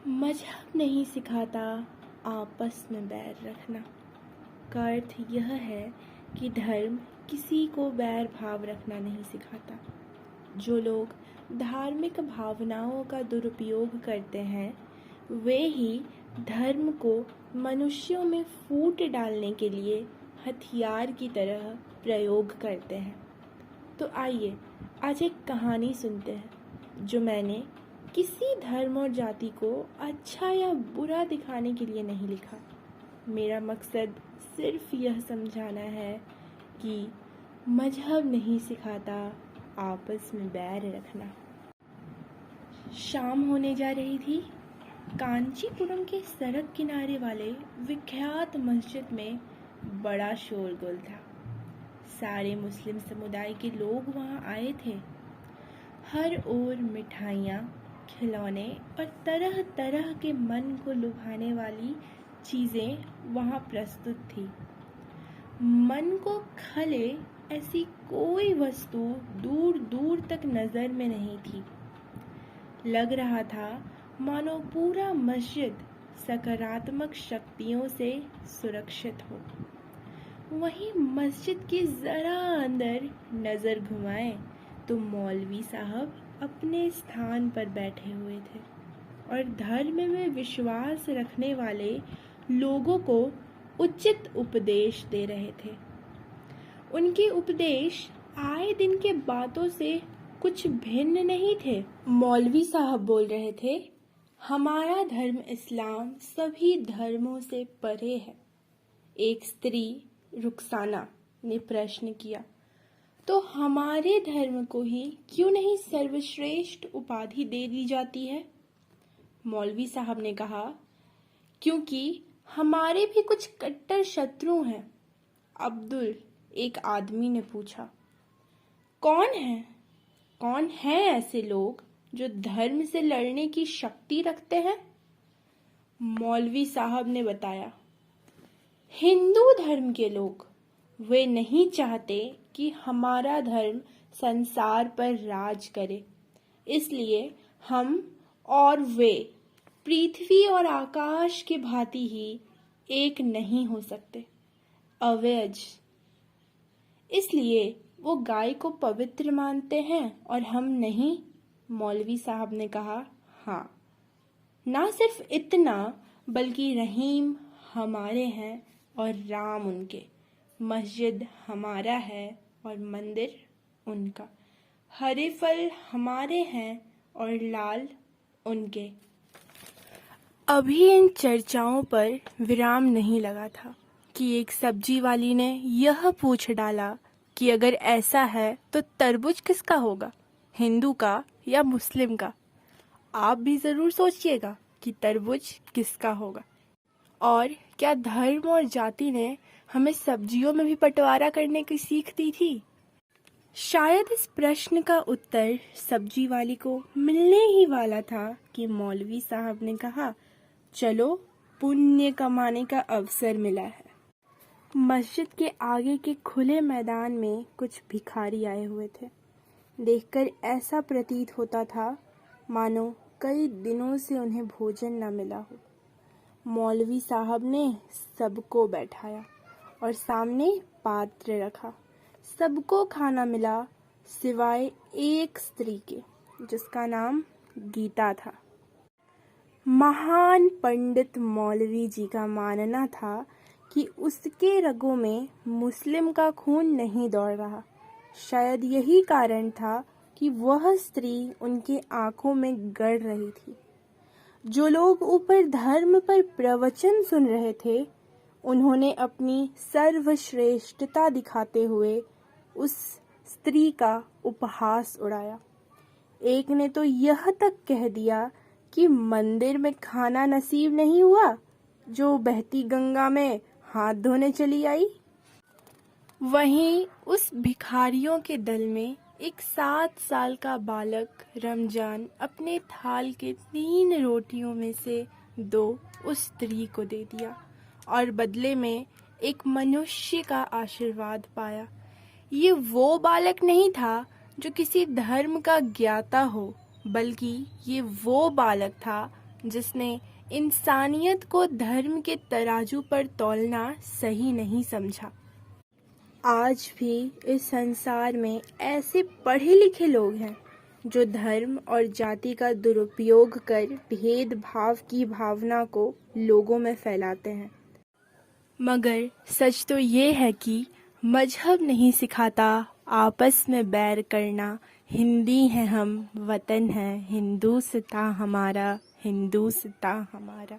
मजहब नहीं सिखाता आपस में बैर रखना का अर्थ यह है कि धर्म किसी को बैर भाव रखना नहीं सिखाता। जो लोग धार्मिक भावनाओं का दुरुपयोग करते हैं वे ही धर्म को मनुष्यों में फूट डालने के लिए हथियार की तरह प्रयोग करते हैं। तो आइए आज एक कहानी सुनते हैं जो मैंने किसी धर्म और जाति को अच्छा या बुरा दिखाने के लिए नहीं लिखा। मेरा मकसद सिर्फ यह समझाना है कि मजहब नहीं सिखाता आपस में बैर रखना। शाम होने जा रही थी। कांचीपुरम के सड़क किनारे वाले विख्यात मस्जिद में बड़ा शोरगुल था। सारे मुस्लिम समुदाय के लोग वहां आए थे। हर ओर मिठाइयाँ, खिलौने और तरह तरह के मन को लुभाने वाली चीज़ें वहाँ प्रस्तुत थी। मन को खले ऐसी कोई वस्तु दूर दूर तक नज़र में नहीं थी। लग रहा था मानो पूरा मस्जिद सकारात्मक शक्तियों से सुरक्षित हो। वहीं मस्जिद के ज़रा अंदर नज़र घुमाएं तो मौलवी साहब अपने स्थान पर बैठे हुए थे और धर्म में विश्वास रखने वाले लोगों को उचित उपदेश दे रहे थे। उनके उपदेश आए दिन के बातों से कुछ भिन्न नहीं थे। मौलवी साहब बोल रहे थे, हमारा धर्म इस्लाम सभी धर्मों से परे है। एक स्त्री रुखसाना ने प्रश्न किया, तो हमारे धर्म को ही क्यों नहीं सर्वश्रेष्ठ उपाधि दे दी जाती है? मौलवी साहब ने कहा, क्योंकि हमारे भी कुछ कट्टर शत्रु हैं। अब्दुल, एक आदमी ने पूछा। कौन है ऐसे लोग जो धर्म से लड़ने की शक्ति रखते हैं? मौलवी साहब ने बताया, हिंदू धर्म के लोग। वे नहीं चाहते कि हमारा धर्म संसार पर राज करे, इसलिए हम और वे पृथ्वी और आकाश के भांति ही एक नहीं हो सकते, अवैज। इसलिए वो गाय को पवित्र मानते हैं और हम नहीं। मौलवी साहब ने कहा, हाँ, ना सिर्फ इतना बल्कि रहीम हमारे हैं और राम उनके। मस्जिद हमारा है और मंदिर उनका। हरे फल हमारे हैं और लाल उनके। अभी इन चर्चाओं पर विराम नहीं लगा था कि एक सब्जी वाली ने यह पूछ डाला कि अगर ऐसा है तो तरबूज किसका होगा, हिंदू का या मुस्लिम का? आप भी ज़रूर सोचिएगा कि तरबूज किसका होगा। और क्या धर्म और जाति ने हमें सब्जियों में भी बंटवारा करने की सीख दी थी? शायद इस प्रश्न का उत्तर सब्जी वाली को मिलने ही वाला था कि मौलवी साहब ने कहा, चलो पुण्य कमाने का अवसर मिला है। मस्जिद के आगे के खुले मैदान में कुछ भिखारी आए हुए थे। देखकर ऐसा प्रतीत होता था मानो कई दिनों से उन्हें भोजन न मिला हो। मौलवी साहब ने सबको बैठाया और सामने पात्र रखा। सबको खाना मिला सिवाय एक स्त्री के जिसका नाम गीता था। महान पंडित मौलवी जी का मानना था कि उसके रगों में मुस्लिम का खून नहीं दौड़ रहा। शायद यही कारण था कि वह स्त्री उनके आंखों में गड़ रही थी। जो लोग ऊपर धर्म पर प्रवचन सुन रहे थे उन्होंने अपनी सर्वश्रेष्ठता दिखाते हुए उस स्त्री का उपहास उड़ाया। एक ने तो यह तक कह दिया कि मंदिर में खाना नसीब नहीं हुआ, जो बहती गंगा में हाथ धोने चली आई। वहीं उस भिखारियों के दल में एक 7 साल का बालक रमजान अपने थाल के 3 रोटियों में से 2 उस स्त्री को दे दिया और बदले में एक मनुष्य का आशीर्वाद पाया। ये वो बालक नहीं था जो किसी धर्म का ज्ञाता हो, बल्कि ये वो बालक था जिसने इंसानियत को धर्म के तराजू पर तौलना सही नहीं समझा। आज भी इस संसार में ऐसे पढ़े लिखे लोग हैं जो धर्म और जाति का दुरुपयोग कर भेदभाव की भावना को लोगों में फैलाते हैं। मगर सच तो ये है कि मजहब नहीं सिखाता आपस में बैर करना। हिंदी हैं हम, वतन है हिंदुस्तां हमारा, हिंदुस्तां हमारा।